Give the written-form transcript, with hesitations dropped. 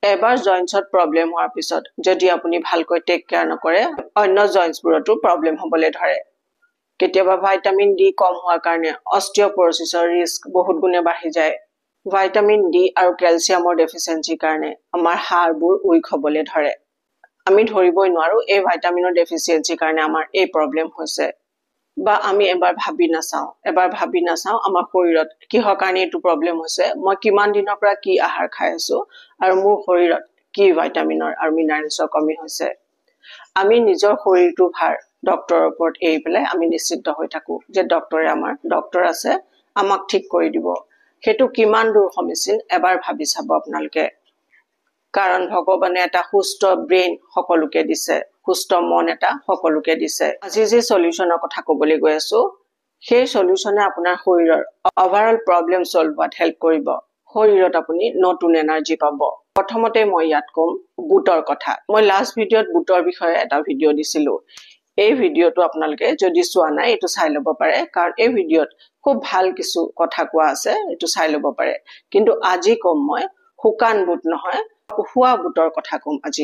এবাৰ জয়েন্টছত প্ৰব্লেম হোৱাৰ পিছত যদি আপুনি ভালকৈ টেক কেয়াৰ নকৰে অন্য জয়েন্টছবোৰতো প্ৰব্লেম হ'বলৈ ধৰে কেতিয়াবা ভিটামিন ডি কম হোৱাৰ কাৰণে অস্টিওপৰোসিছৰ ৰিস্ক বহুত গুণে বাঢ়ি যায় ভিটামিন ডি আৰু ক্যালসিয়ামৰ ডেফিচিয়েন্সিৰ কাৰণে আমাৰ হাড়বোৰ উইক হ'বলৈ ধৰে আমি ধৰিবই নোৱাৰো এই ভিটামিনৰ ডেফিচিয়েন্সিৰ কাৰণে আমাৰ এই প্ৰব্লেম হৈছে বা আমি এবাৰ ভাবি নাচাও আমাৰ শৰীৰত কিহৰ কাৰণে এইটো প্ৰব্লেম হৈছে মই কিমান দিনৰ পৰা কি আহাৰ খাই আছো আৰু মোৰ শৰীৰত কি ভিটামিনৰ আৰু মিনাৰেলছৰ কমি হৈছে আমি নিজৰ শৰীৰটো ভাৰ ডক্টৰৰ ওপৰত এৰি পেলাই আমি নিশ্চিত হৈ থাকো যে ডক্টৰ আছে আমাক ঠিক কৰি দিব হেতু কিমান দূৰ সমীচিন এবাৰ ভাবি চাব আপোনালোকে কাৰণ ভগৱানে এটা সুস্থ ব্ৰেইন সকলোকে দিছে সুস্থ মন এটা সকলোকে দিছে আজি যে সলিউশনৰ কথা ক'বলৈ গৈ আছো সেই সলিউশনে আপোনাৰ শৰীৰৰ ওভাৰঅল প্ৰব্লেম সলভ হোৱাত হেল্প কৰিব শৰীৰত আপুনি নতুন এনাৰ্জি পাব প্ৰথমতে মই ইয়াত কম বুটৰ কথা মই লাষ্ট ভিডিঅত বুটৰ বিষয়ে এটা ভিডিঅ দিছিলো এই ভিডিঅটো আপোনালোকে যদি চোৱা নাই এটো চাই ল'ব পাৰে কাৰণ এই ভিডিঅত খুব ভাল কিছু কথা কোৱা আছে এটো চাই ল'ব পাৰে কিন্তু আজি কম মই হুকান বুট নহয় উহুৱা বুটৰ কথা কম আজি